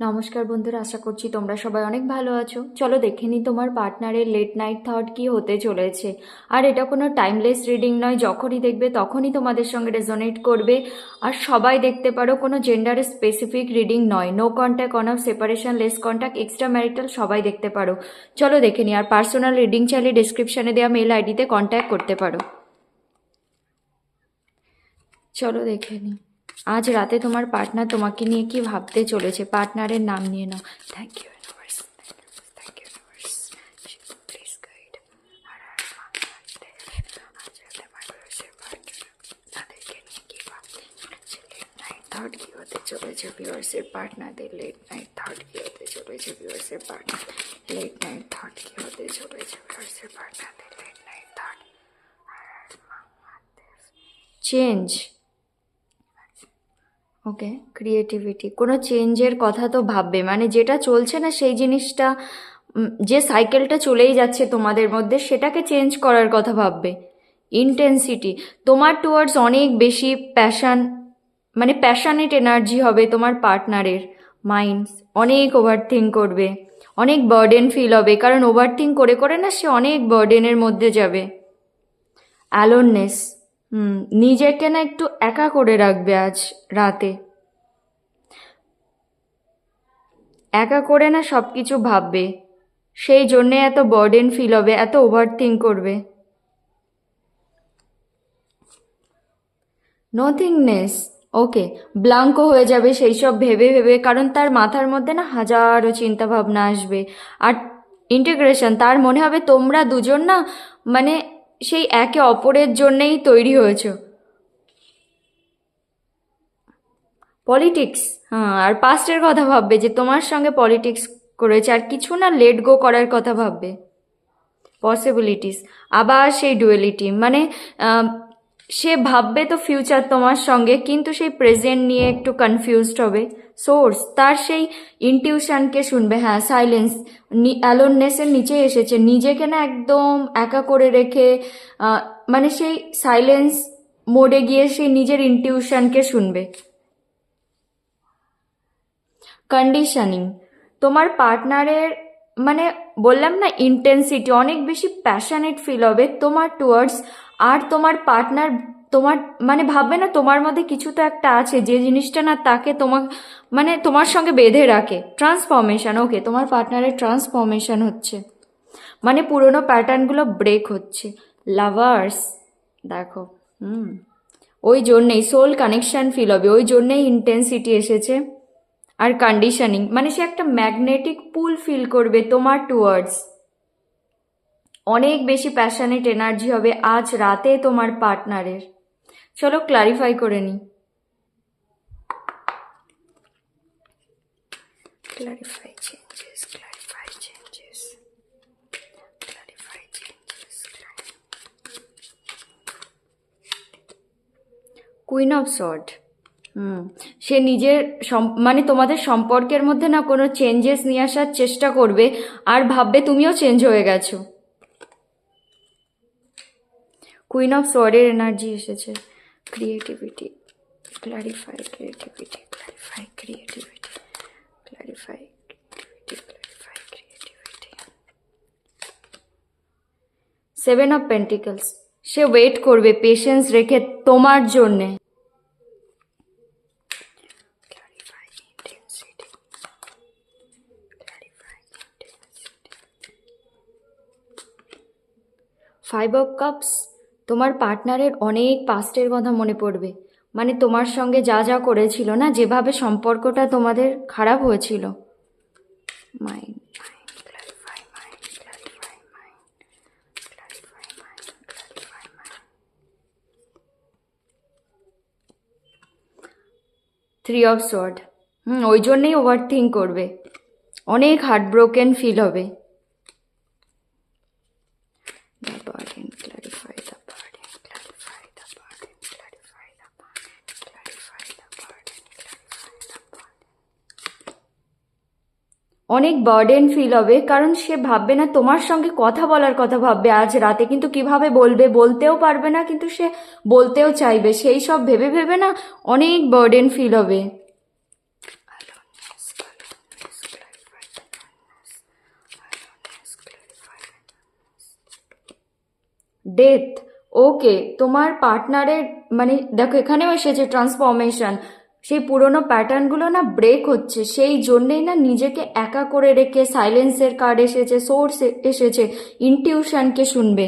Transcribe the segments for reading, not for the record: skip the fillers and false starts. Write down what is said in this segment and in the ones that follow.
নমস্কার বন্ধুরা, আশা করছি তোমরা সবাই অনেক ভালো আছো। চলো দেখে নিই তোমার পার্টনারের লেট নাইট থট কি হতে চলেছে। আর এটা কোনো টাইমলেস রিডিং নয়, যখনই দেখবে তখনই তোমাদের সঙ্গে রেজোনেট করবে। আর সবাই দেখতে পারো, কোনো জেন্ডার স্পেসিফিক রিডিং নয়। No contact, on off, separation, less contact, extra marital, সবাই দেখতে পারো। চলো দেখে নিই। আর পার্সোনাল রিডিং চাইলে ডিসক্রিপশানে দেওয়া মেল আইডিতে কন্ট্যাক্ট করতে পারো। চলো দেখে নিই আজ রাতে তোমার পার্টনার তোমাকে নিয়ে কি ভাবতে চলেছে। পার্টনারের নাম নিয়ে নাও। Thank you universe, thank you universe, please guide. আর আজ রাতে মানুষের পার্টনার তাদেরকে নিয়ে কি ভাবতে চলেছে, লেট নাইট থট কি হতে চলেছে ভিউয়ার্সের পার্টনারদের। লেট নাইট থট কি হতে চলেছে ভিউয়ার্সের পার্টনার। লেট নাইট থট কি হতে চলেছে ভিউয়ার্সের পার্টনারদের। Late night thought. Change. Okay, creativity, কোনো চেঞ্জের কথা তো ভাববে, মানে যেটা চলছে না সেই জিনিসটা, যে সাইকেলটা চলেই যাচ্ছে তোমাদের মধ্যে, সেটাকে চেঞ্জ করার কথা ভাববে। ইন্টেন্সিটি, তোমার টুয়ার্ডস অনেক বেশি প্যাশন, মানে প্যাশনেট এনার্জি হবে তোমার পার্টনারের। মাইন্ড অনেক ওভার থিঙ্ক করবে, অনেক বার্ডেন ফিল হবে, কারণ ওভার থিঙ্ক করে করে না সে অনেক বার্ডেনের মধ্যে যাবে। অ্যালোননেস, নিজেকে না একটু একা করে রাখবে আজ রাতে। একা করে না সব কিছু ভাববে, সেই জন্যে এত বার্ডেন ফিল হবে, এত ওভার থিঙ্ক করবে। নথিংনেস, ওকে, ব্লাঙ্কো হয়ে যাবে সেই সব ভেবে ভেবে, কারণ তার মাথার মধ্যে না হাজারো চিন্তা ভাবনা আসবে। আর ইন্টিগ্রেশন, তার মনে হবে তোমরা দুজন না, মানে সেই একে অপরের জন্যেই তৈরি হয়েছো। পলিটিক্স, হ্যাঁ, আর পাস্টের কথা ভাববে যে তোমার সঙ্গে পলিটিক্স করেছে, আর কিছু না লেট গো করার কথা ভাববে। পসিবিলিটিস, আবার সেই ডুয়েলিটি, মানে সে ভাববে তো ফিউচার তোমার সঙ্গে, কিন্তু সেই প্রেজেন্ট নিয়ে একটু কনফিউজড হবে। সোর্স, তার সেই ইনটিউশনকে শুনবে। হ্যাঁ, সাইলেন্স, অ্যালোননেসের নিচে এসেছে, নিজেকে না একদম একা করে রেখে, মানে সেই সাইলেন্স মোডে গিয়ে সেই নিজের ইনটিউশনকে শুনবে। কন্ডিশনিং, তোমার পার্টনারের, মানে বললাম না, ইন্টেন্সিটি, অনেক বেশি প্যাশনেট ফিল হবে তোমার টুয়ার্ডস। আর তোমার পার্টনার তোমার, মানে ভাববে না তোমার মধ্যে কিছু তো একটা আছে, যে জিনিসটা না তাকে তোমার, মানে তোমার সঙ্গে বেঁধে রাখে। ট্রান্সফরমেশন, ওকে, তোমার পার্টনারের ট্রান্সফরমেশন হচ্ছে, মানে পুরোনো প্যাটার্নগুলো ব্রেক হচ্ছে। লাভার্স, দেখো, ওই জন্যেই সোল কানেকশন ফিল হবে, ওই জন্যেই ইন্টেন্সিটি এসেছে। আর কন্ডিশনিং, মানে সে একটা ম্যাগনেটিক পুল ফিল করবে তোমার টুয়ার্ডস। অনেক বেশি প্যাশনেট এনার্জি হবে আজ রাতে তোমার পার্টনারের। চলো ক্লারিফাই করে নিই। Clarify changes, clarify changes, clarify changes. Queen of sword, সে নিজের মানে তোমাদের সম্পর্কের মধ্যে না কোনো চেঞ্জেস নিয়ে আসার চেষ্টা করবে, আর ভাববে তুমিও চেঞ্জ হয়ে গেছো। কুইন অফ সোয়ার্ডের এনার্জি এসেছে। Creativity, clarify creativity, clarify creativity, clarify creativity, clarify creativity. Seven of pentacles, সে ওয়েট করবে পেশেন্স রেখে তোমার জন্যে। ফাইভ অফ কাপস, তোমার পার্টনারের অনেক পাস্টের কথা মনে পড়বে, মানে তোমার সঙ্গে যা যা করেছিল না, যেভাবে সম্পর্কটা তোমাদের খারাপ হয়েছিল। Mind, clarify mind, clarify mind, clarify mind, clarify mind. Three of sword, ওই জন্যেই ওভার থিঙ্ক করবে, অনেক হার্ট ব্রোকেন ফিল হবে। The burden, clarify the burden, clarify the burden, clarify the burden, clarify the burden, clarify the burden. অনেক burden feel হবে, কারণ সে ভাববে না তোমার সঙ্গে কথা বলার কথা ভাববে আজ রাতে, কিন্তু কিভাবে বলবে, বলতেও পারবে না, কিন্তু সে বলতেও চাইবে, সেই সব ভেবে ভেবে না অনেক বার্ডেন ফিল হবে। ডেথ। ওকে, তোমার পার্টনারের মানে দেখো এখানেও এসেছে ট্রান্সফরমেশন, সেই পুরোনো প্যাটার্নগুলো না ব্রেক হচ্ছে, সেই জন্যেই না নিজেকে একা করে রেখে সাইলেন্সের কার্ড এসেছে, সোর্স এসেছে, ইনটিউশনকে শুনবে।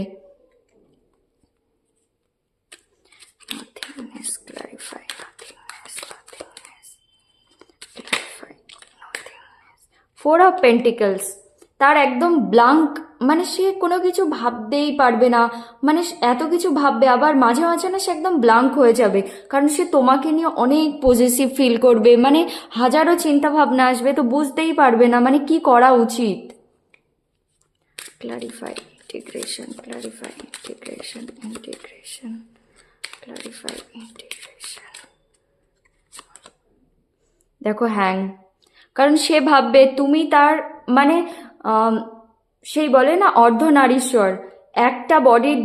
Nothingness, clarify, nothingness, nothingness, clarify, nothingness. Four of pentacles, তার একদম ব্লাঙ্ক, মানে সে কোনো কিছু ভাবতেই পারবে না, মানে এত কিছু ভাববে, আবার মাঝে মাঝে না সে একদম ব্লাঙ্ক হয়ে যাবে, কারণ সে তোমাকে নিয়ে অনেক পজিটিভ ফিল করবে, মানে হাজারো চিন্তা ভাবনা আসবে, তো বুঝতেই পারবে না মানে কি করা উচিত। Clarify, integration, clarify, integration, integration, clarify, integration. দেখো হ্যাং, কারণ সে ভাববে তুমি তার মানে আম, সেই বলে না অর্ধনারীশ্বর, একটা বডির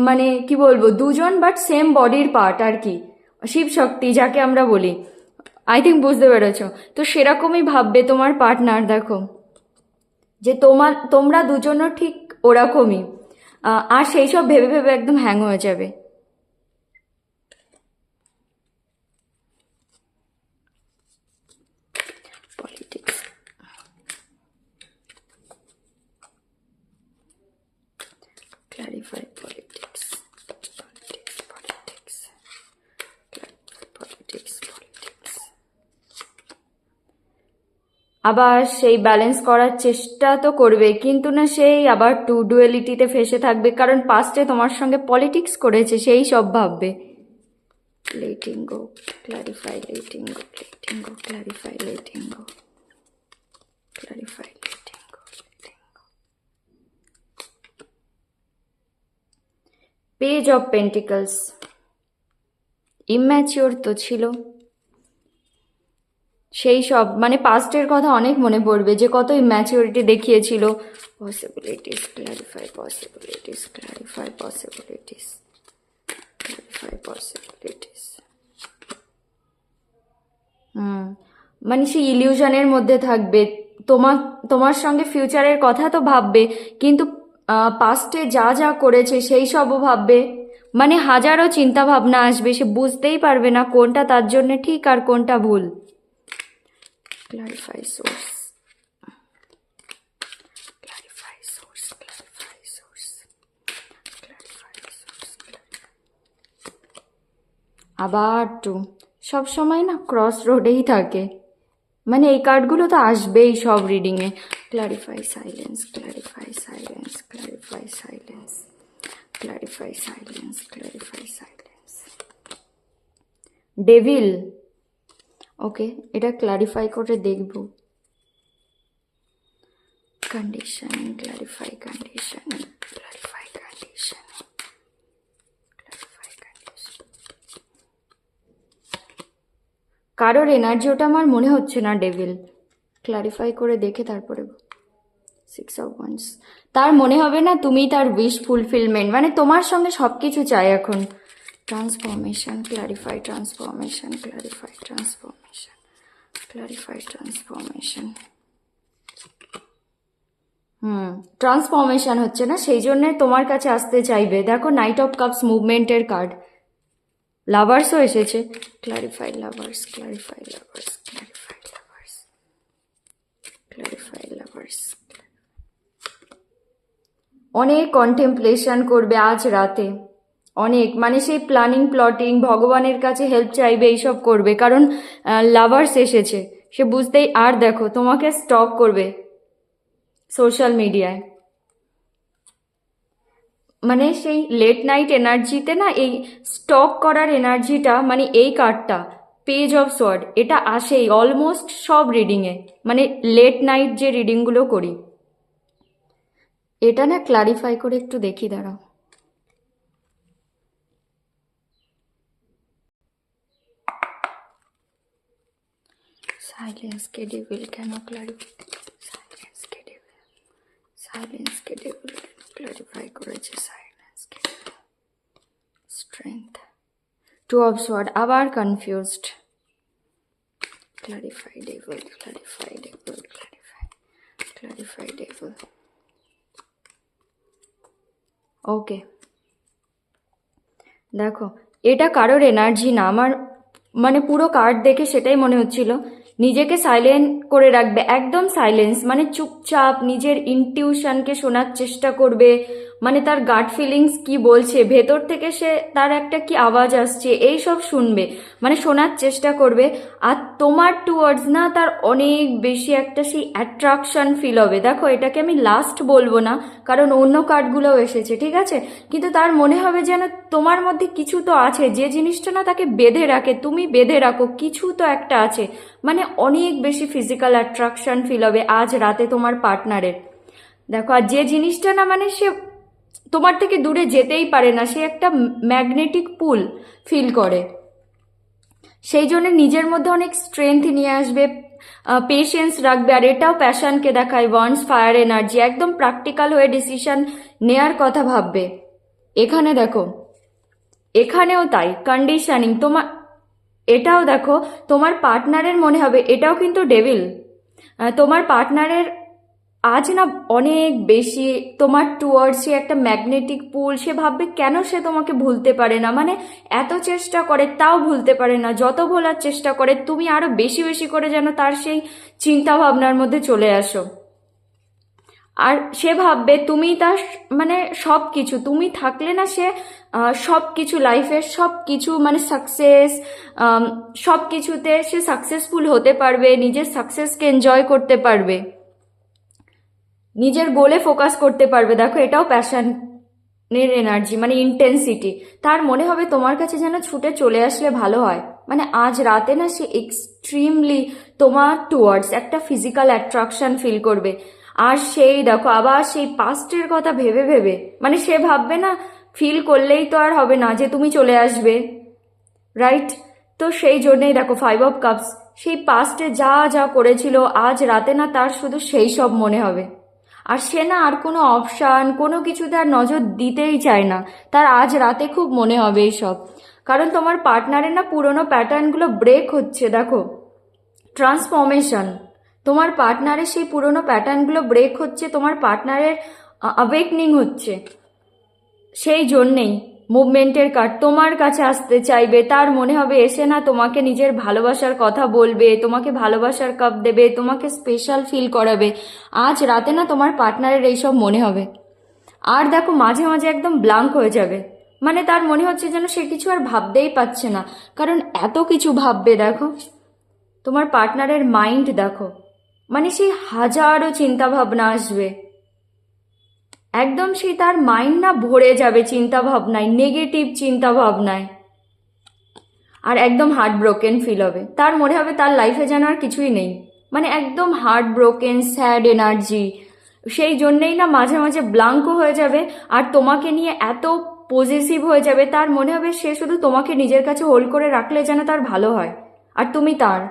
মানে কি বলবো দুজন বাট সেম বডির পার্ট আর কি, শিব শক্তি যাকে আমরা বলি। আই থিঙ্ক বুঝতে পেরেছ। তো সেরকমই ভাববে তোমার পার্টনার, দেখো যে তোমরা দুজনও ঠিক ওরকমই, আর সেই সব ভেবে ভেবে একদম হ্যাং হয়ে যাবে। Politics, clarify politics, politics, politics, clarify politics, politics. আবার সেই ব্যালেন্স করার চেষ্টা তো করবে, কিন্তু না সেই আবার টু ডুয়েলিটিতে ফেসে থাকবে, কারণ পাস্টে তোমার সঙ্গে পলিটিক্স করেছে, সেই সব ভাববে। Letting go, clarify, letting go, letting go, clarify, letting go, clarify, letting go, letting go. Page of pentacles, immature তো ছিল, সেই সব মানে পাস্টের কথা অনেক মনে পড়বে যে কত ইম্যাচিওরিটি দেখিয়েছিল। Possibilities, clarify possibilities, clarify possibilities, clarify possibilities. মানে সেই ইলিউশনের মধ্যে থাকবে, তোমার সঙ্গে ফিউচারের কথা তো ভাববে, কিন্তু পাস্টে যা যা করেছে সেই সবও ভাববে, মানে হাজারো চিন্তা ভাবনা আসবে, সে বুঝতেই পারবে না কোনটা তার জন্য ঠিক আর কোনটা ভুল। Clarify source, clarify source, clarify source, clarify source, clarify. আবার টু, সব সময় না ক্রস রোডেই থাকে, মানে এই কার্ডগুলো তো আসবেই সব রিডিংয়ে। Clarify silence, clarify silence, clarify silence, clarify silence, clarify silence. Devil, okay এটা ক্লারিফাই করে দেখব। Conditioning, clarify conditioning, clarify conditioning, clarify condition. কারোর এনার্জি ওটা আমার মনে হচ্ছে না ডেভিল, ক্লারিফাই করে দেখে তারপরে। 6 of Wands, তার মনে হবে না তুমি তার উইশ ফুলফিলমেন্ট, মানে তোমার সঙ্গে সব কিছু চাই এখন। Transformation, clarify transformation, clarify transformation, clarify transformation. Transformation হচ্ছে না, সেই জন্যে তোমার কাছে আসতে চাইবে। দেখো নাইট অফ কাপস মুভমেন্টের কার্ড, লাভার্সও এসেছে। Clarify lovers, clarify lovers, clarify lovers, clarify lovers. অনেক কন্টেম্পলেশন করবে আজ রাতে, অনেক, মানে সেই প্ল্যানিং প্লটিং, ভগবানের কাছে হেল্প চাইবে, এইসব করবে, কারণ লাভার্স এসেছে, সে বুঝতেই। আর দেখো তোমাকে স্টক করবে সোশ্যাল মিডিয়ায়, মানে সেই লেট নাইট এনার্জিতে না এই স্টক করার এনার্জিটা, মানে এই কার্ডটা পেজ অফ সোয়ার্ড, এটা আসেই অলমোস্ট সব রিডিংয়ে, মানে লেট নাইট যে রিডিংগুলো করি। এটা না ক্লারিফাই করে একটু দেখি, দাঁড়াও। সাইলেন্স কে ডেভিল কেন ক্লারিফাই, সাইলেন্স কে ডেভিল, সাইলেন্স কে ডেভিল কেন ক্লারিফাই করেছে, সাইলেন্স কে স্ট্রেংথ। 2 of Swords, আবার confused. Clarify devil, clarify devil, clarify, clarify devil. Okay, দেখো, এটা কারোর এনার্জি না, আমার মানে পুরো কার্ড দেখে সেটাই মনে হচ্ছিল। নিজেকে সাইলেন্ট করে রাখবে, একদম সাইলেন্স, মানে চুপচাপ নিজের ইনটিউশনকে শোনার চেষ্টা করবে, মানে তার গাট ফিলিংস কি বলছে, ভেতর থেকে সে তার একটা কি আওয়াজ আসছে এই সব শুনবে, মানে শোনার চেষ্টা করবে। আর তোমার টুয়ার্ডস না তার অনেক বেশি একটা সেই অ্যাট্রাকশন ফিল হবে। দেখো, এটাকে আমি লাস্ট বলবো না, কারণ অন্য কার্ডগুলোও এসেছে, ঠিক আছে, কিন্তু তার মনে হবে যেন তোমার মধ্যে কিছু তো আছে, যে জিনিসটা না তাকে বেঁধে রাখে, তুমি বেঁধে রাখো, কিছু তো একটা আছে, মানে অনেক বেশি ফিজিক্যাল অ্যাট্রাকশন ফিল হবে আজ রাতে তোমার পার্টনারের। দেখো, আর যে জিনিসটা না মানে সে তোমার থেকে দূরে যেতেই পারে না, সে একটা ম্যাগনেটিক পুল ফিল করে, সেই জন্য নিজের মধ্যে অনেক স্ট্রেংথ নিয়ে আসবে, পেশেন্স রাখবে। আর এটাও প্যাশনকে দেখায়, ওয়ান্স ফায়ার এনার্জি, একদম প্র্যাকটিক্যাল হয়ে ডিসিশন নেয়ার কথা ভাববে। এখানে দেখো, এখানেও তাই কন্ডিশনিং তোমার, এটাও দেখো তোমার পার্টনারের মনে হবে, এটাও কিন্তু ডেভিল। তোমার পার্টনারের আজ না অনেক বেশি তোমার টুয়ার্ডস সে একটা ম্যাগনেটিক পুল, সে ভাববে কেন সে তোমাকে ভুলতে পারে না, মানে এত চেষ্টা করে তাও ভুলতে পারে না, যত ভোলার চেষ্টা করে তুমি আরো বেশি বেশি করে যেন তার সেই চিন্তা ভাবনার মধ্যে চলে আসো। আর সে ভাববে তুমি তার মানে সব কিছু, তুমি থাকলে না সে সব কিছু লাইফের সব কিছু মানে সাকসেস, সব কিছুতে সে সাকসেসফুল হতে পারবে, নিজের সাকসেসকে এনজয় করতে পারবে, নিজের গোলে ফোকাস করতে পারবে। দেখো, এটাও প্যাশনের এনার্জি, মানে ইন্টেন্সিটি। তার মনে হবে তোমার কাছে যেন ছুটে চলে আসলে ভালো হয়, মানে আজ রাতে না সে এক্সট্রিমলি তোমার টুয়ার্ডস একটা ফিজিক্যাল অ্যাট্রাকশন ফিল করবে। আর সেই দেখো আবার সেই পাস্টের কথা ভেবে ভেবে, মানে সে ভাববে না ফিল করলেই তো আর হবে না যে তুমি চলে আসবে, রাইট? তো সেই জন্যই দেখো 5 অফ কাপস, সেই পাস্টে যা যা করেছিল আজ রাতে না তার শুধু সেই সব মনে হবে। আর সে না আর কোনো অপশান কোনো কিছুতে আর নজর দিতেই চায় না, তার আজ রাতে খুব মনে হবে এইসব। কারণ তোমার পার্টনারের না পুরোনো প্যাটার্নগুলো ব্রেক হচ্ছে, দেখো ট্রান্সফরমেশন, তোমার পার্টনারের সেই পুরোনো প্যাটার্নগুলো ব্রেক হচ্ছে, তোমার পার্টনারের অ্যাওয়েকনিং হচ্ছে। সেই জন্যেই মুভমেন্টের কার্ড তোমার কাছে আসতে চাইবে, তার মনে হবে এসে না তোমাকে নিজের ভালোবাসার কথা বলবে, তোমাকে ভালোবাসার কাপ দেবে, তোমাকে স্পেশাল ফিল করাবে। আজ রাতে না তোমার পার্টনারের এইসব মনে হবে। আর দেখো, মাঝে মাঝে একদম ব্লাঙ্ক হয়ে যাবে, মানে তার মনে হচ্ছে যেন সে কিছু আর ভাবতেই পারছে না, কারণ এত কিছু ভাববে। দেখো, তোমার পার্টনারের মাইন্ড দেখো, মানে সেই হাজারো চিন্তা ভাবনা আসবে, একদম সেই তার মাইন্ড না ভরে যাবে চিন্তা ভাবনায়, নেগেটিভ চিন্তা ভাবনায়। আর একদম হার্ট ব্রোকেন ফিল হবে, তার মনে হবে তার লাইফে যেন আর কিছুই নেই, মানে একদম হার্ট ব্রোকেন স্যাড এনার্জি। সেই জন্যেই না মাঝে মাঝে ব্লাঙ্কও হয়ে যাবে, আর তোমাকে নিয়ে এত পজেসিভ হয়ে যাবে, তার মনে হবে সে শুধু তোমাকে নিজের কাছে হোল্ড করে রাখলে যেন তার ভালো হয়, আর তুমি তার।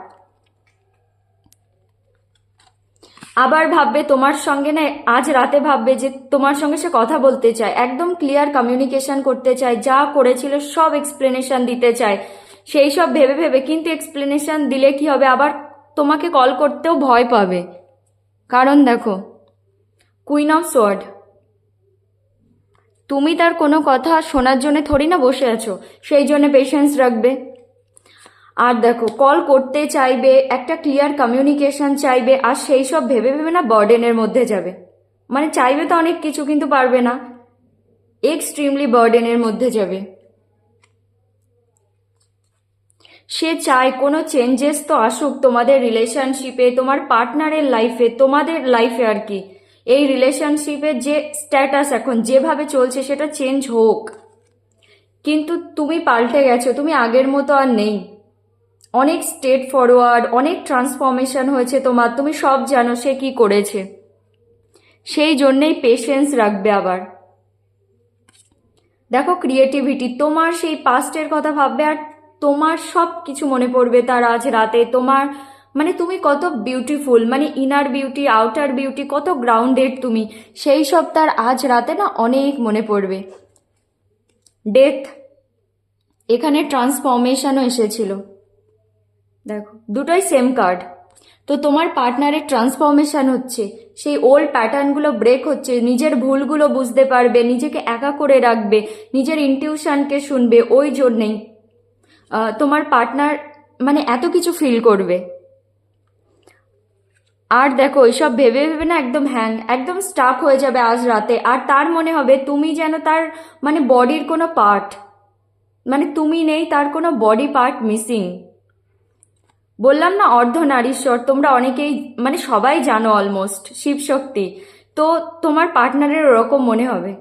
আবার ভাববে তোমার সঙ্গে না, আজ রাতে ভাববে যে তোমার সঙ্গে সে কথা বলতে চায়, একদম ক্লিয়ার কমিউনিকেশন করতে চায়, যা করেছিল সব এক্সপ্লেনেশন দিতে চায়, সেই সব ভেবে ভেবে, কিন্তু এক্সপ্লেনেশন দিলে কি হবে, আবার তোমাকে কল করতেও ভয় পাবে। কারণ দেখো, কুইন অফ সোয়ার্ড, তুমি তার কোনো কথা শোনার জন্য থোড়ি না বসে আছো, সেই জন্য পেশেন্স রাখবে। আর দেখো, কল করতে চাইবে, একটা ক্লিয়ার কমিউনিকেশন চাইবে, আর সেই সব ভেবে ভেবে না বার্ডেনের মধ্যে যাবে, মানে চাইবে তো অনেক কিছু কিন্তু পারবে না, এক্সট্রিমলি বার্ডেনের মধ্যে যাবে। সে চায় কোনো চেঞ্জেস তো আসুক তোমাদের রিলেশনশিপে, তোমার পার্টনারের লাইফে, তোমাদের লাইফে আর কি, এই রিলেশনশিপের যে স্ট্যাটাস এখন যেভাবে চলছে সেটা চেঞ্জ হোক। কিন্তু তুমি পাল্টে গেছো, তুমি আগের মতো আর নেই, অনেক স্টেট ফরওয়ার্ড, অনেক ট্রান্সফরমেশন হয়েছে তোমার, তুমি সব জানো সে কি করেছে, সেই জন্যেই পেশেন্স রাখবে। আবার দেখো, ক্রিয়েটিভিটি, তোমার সেই পাস্টের কথা ভাববে, আর তোমার সব কিছু মনে পড়বে তার আজ রাতে, তোমার মানে তুমি কত বিউটিফুল, মানে ইনার বিউটি আউটার বিউটি, কত গ্রাউন্ডেড তুমি, সেই সব তার আজ রাতে না অনেক মনে পড়বে। ডেথ, এখানে ট্রান্সফরমেশনও এসেছিল, দেখো দুটোই সেম কার্ড। তো তোমার পার্টনারের ট্রান্সফরমেশন হচ্ছে, সেই ওল্ড প্যাটার্নগুলো ব্রেক হচ্ছে, নিজের ভুলগুলো বুঝতে পারবে, নিজেকে একা করে রাখবে, নিজের ইনটিউশনকে শুনবে, ওই জন্যেই তোমার পার্টনার মানে এত কিছু ফিল করবে। আর দেখো এইসব ভেবে ভেবে না একদম একদম স্টাক হয়ে যাবে আজ রাতে। আর তার মনে হবে তুমি যেন তার মানে বডির কোনো পার্ট, মানে তুমি নেই, তার কোনো বডি পার্ট মিসিং। বললাম না অর্ধনারীশ্বর, তোমরা অনেকেই মানে সবাই জানো অলমোস্ট শিবশক্তি। তো তোমার পার্টনারের ওরকম মনে হবে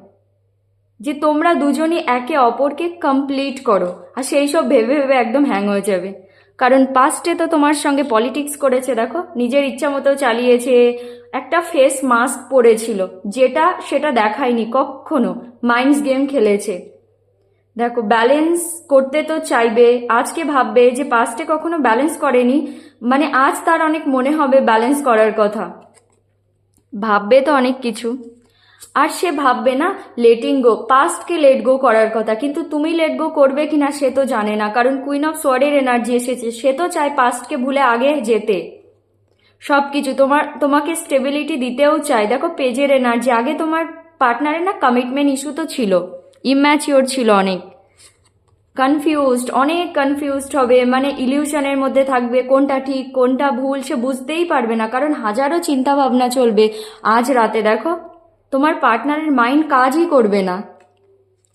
যে তোমরা দুজনই একে অপরকে কমপ্লিট করো, আর সেই সব ভেবে ভেবে একদম হ্যাং হয়ে যাবে। কারণ পাস্টে তো তোমার সঙ্গে পলিটিক্স করেছে, দেখো নিজের ইচ্ছা মতো চালিয়েছে, একটা ফেস মাস্ক পরেছিল, যেটা সেটা দেখায়নি কখনো, মাইন্ডস গেম খেলেছে। দেখো ব্যালেন্স করতে তো চাইবে, আজকে ভাববে যে পাস্টে কখনো ব্যালেন্স করেনি, মানে আজ তার অনেক মনে হবে ব্যালেন্স করার কথা, ভাববে তো অনেক কিছু। আর সে ভাববে না লেটিং গো, পাস্টকে লেট গো করার কথা, কিন্তু তুমি লেট গো করবে কিনা সে তো জানে না, কারণ কুইন অফ সোয়ার্ডের এনার্জি এসেছে, সে তো চায় পাস্টকে ভুলে আগে যেতে। সবকিছু তোমাকে স্টেবিলিটি দিতেও চায়। দেখো পেজের এনার্জি, আগে তোমার পার্টনারের না কমিটমেন্ট ইস্যু তো ছিল, ইম্যাচিওর ছিল, অনেক কনফিউজড, অনেক কনফিউজড হবে, মানে ইলিউশনের মধ্যে থাকবে, কোনটা ঠিক কোনটা ভুল সে বুঝতেই পারবে না, কারণ হাজারো চিন্তা ভাবনা চলবে আজ রাতে। দেখো তোমার পার্টনারের মাইন্ড কাজই করবে না,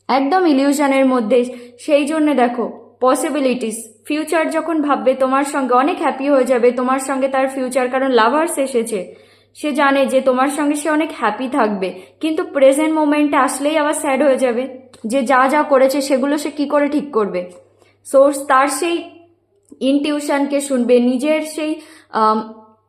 একদম ইলিউশনের মধ্যে। সেই জন্য দেখো পসিবিলিটিস, ফিউচার যখন ভাববে তোমার সঙ্গে অনেক হ্যাপি হয়ে যাবে, তোমার সঙ্গে তার ফিউচার, কারণ লাভার্স এসেছে, সে জানে যে তোমার সঙ্গে সে অনেক হ্যাপি থাকবে, কিন্তু প্রেজেন্ট মোমেন্টে আসলেই আবার স্যাড হয়ে যাবে যে যা যা করেছে সেগুলো সে কি করে ঠিক করবে। সোর্স তার সেই ইনটিউশনকে শুনবে, নিজের সেই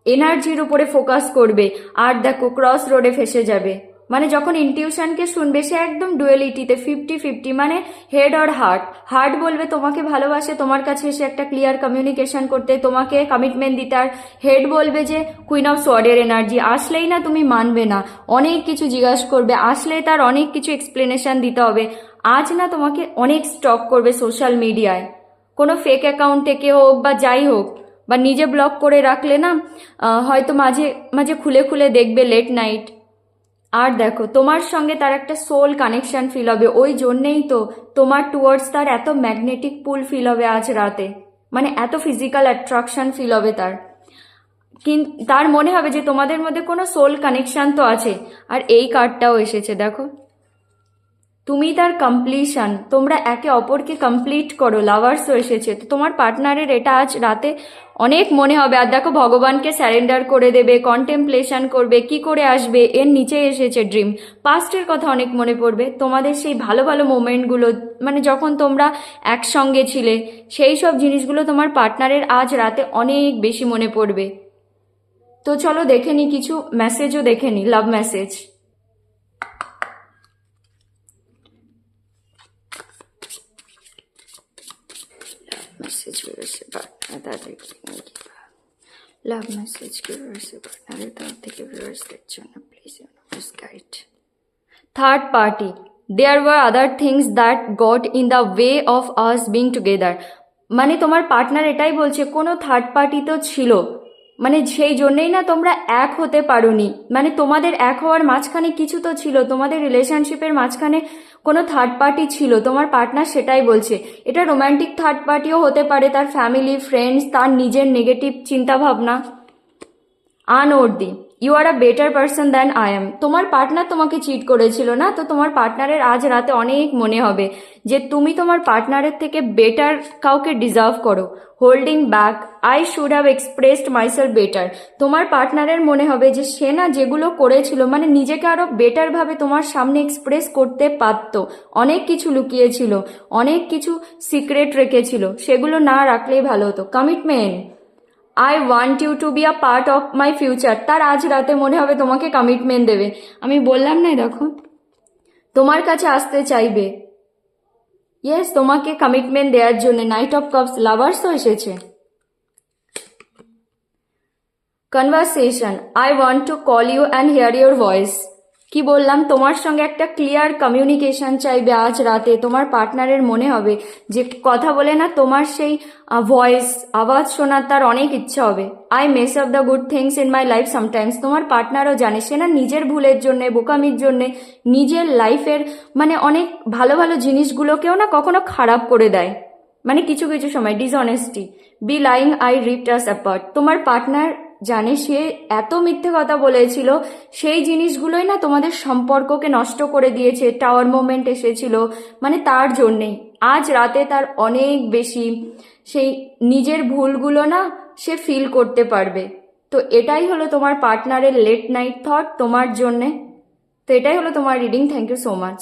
এনার্জির উপরে ফোকাস করবে। আর দেখো ক্রস রোডে ফেসে যাবে, মানে যখন ইনটিউশনকে শুনবে সে একদম ডুয়েলিটিতে 50-50, মানে হেড আর হার্ট। হার্ট বলবে তোমাকে ভালোবাসে, তোমার কাছে এসে একটা ক্লিয়ার কমিউনিকেশন করতে, তোমাকে কমিটমেন্ট দিতে, আর হেড বলবে যে কুইন অফ সোয়ার্ডের এনার্জি, আসলেই না তুমি মানবে না, অনেক কিছু জিজ্ঞাসা করবে, আসলেই তার অনেক কিছু এক্সপ্লেনেশন দিতে হবে। আজ না তোমাকে অনেক স্টক করবে সোশ্যাল মিডিয়ায়, কোনো ফেক অ্যাকাউন্ট থেকে হোক বা যাই হোক, বা নিজে ব্লক করে রাখলে না হয়তো মাঝে মাঝে খুলে খুলে দেখবে লেট নাইট। আর দেখো তোমার সঙ্গে তার একটা সোল কানেকশন ফিল হবে, ওই জন্যেই তো তোমার টুয়ার্ডস তার এত ম্যাগনেটিক পুল ফিল হবে আজ রাতে, মানে এত ফিজিক্যাল অ্যাট্রাকশন ফিল হবে তার। কিন্তু তার মনে হবে যে তোমাদের মধ্যে কোনো সোল কানেকশন তো আছে। আর এই কার্ডটাও এসেছে, দেখো তুমি তার কমপ্লিশন, তোমরা একে অপরকে কমপ্লিট করো, লাভার্সও এসেছে। তো তোমার পার্টনারের এটা আজ রাতে অনেক মনে হবে। আর দেখো ভগবানকে স্যারেন্ডার করে দেবে, কন্টেম্পলেশন করবে, কি করে আসবে, এর নিচে এসেছে ড্রিম। পাস্টের কথা অনেক মনে পড়বে, তোমাদের সেই ভালো ভালো মোমেন্টগুলো, মানে যখন তোমরা একসঙ্গে ছিলে, সেই সব জিনিসগুলো তোমার পার্টনারের আজ রাতে অনেক বেশি মনে পড়বে। তো চলো দেখে নি, কিছু মেসেজও দেখে নি, লাভ মেসেজ। মেসেজ বেরোচ্ছে পার্টনার থেকে, লাভ মেসেজ কি বেরোচ্ছে পার্টনারের তরফ থেকে ভিউয়ার্সদের জন্য, please universe guide. Third party, there were other things that got in the way of us being together, মানে তোমার পার্টনার এটাই বলছে কোনো থার্ড পার্টি তো ছিল, মানে সেই জন্যেই না তোমরা এক হতে পারোনি, মানে তোমাদের এক হওয়ার মাঝখানে কিছু তো ছিল, তোমাদের রিলেশনশিপের মাঝখানে কোনো থার্ড পার্টি ছিল, তোমার পার্টনার সেটাই বলছে। এটা রোম্যান্টিক থার্ড পার্টিও হতে পারে, তার ফ্যামিলি ফ্রেন্ডস, তার নিজের নেগেটিভ চিন্তাভাবনা। Unworthy, you are a better person than I am, তোমার পার্টনার তোমাকে চিট করেছিল না, তো তোমার পার্টনারের আজ রাতে অনেক মনে হবে যে তুমি তোমার পার্টনারের থেকে বেটার কাউকে ডিজার্ভ করো। Holding back, I should have expressed myself better, তোমার পার্টনারের মনে হবে যে সে না যেগুলো করেছিল, মানে নিজেকে আরো বেটার ভাবে তোমার সামনে এক্সপ্রেস করতে পারত, অনেক কিছু লুকিয়েছিল, অনেক কিছু সিক্রেট রেখেছিল, সেগুলো না রাখলেই ভালো হতো। Commitment, I want you to be a part of my future, তার আজ রাতে মনে হবে তোমাকে কমিটমেন্ট দেবে। আমি বললাম না, দেখো তোমার কাছে আসতে চাইবে, ইয়েস তোমাকে কমিটমেন্ট দেওয়ার জন্য। নাইট অফ কাপস, লাভার্সও এসেছে। Conversation, I want to call you and hear your voice, কি বললাম, তোমার সঙ্গে একটা ক্লিয়ার কমিউনিকেশন চাইবে আজ রাতে। তোমার পার্টনারের মনে হবে যে কথা বলে না, তোমার সেই ভয়েস আওয়াজ শোনার তার অনেক ইচ্ছা হবে। I mace up the good things in my life sometimes. তোমার পার্টনারও জানে, সে না নিজের ভুলের জন্যে, বোকামির জন্যে, নিজের লাইফের মানে অনেক ভালো ভালো জিনিসগুলোকেও না কখনো খারাপ করে দেয়। মানে কিছু কিছু সময় dishonesty, be lying I ripped us apart. তোমার পার্টনার জানে সে এত মিথ্যে কথা বলেছিল, সেই জিনিসগুলোই না তোমাদের সম্পর্ককে নষ্ট করে দিয়েছে। টাওয়ার মোমেন্ট এসেছিল মানে তার জন্যেই। আজ রাতে তার অনেক বেশি সেই নিজের ভুলগুলো না সে ফিল করতে পারবে। তো এটাই হলো তোমার পার্টনারের লেট নাইট থট তোমার জন্যে। তো এটাই হলো তোমার reading. Thank you so much.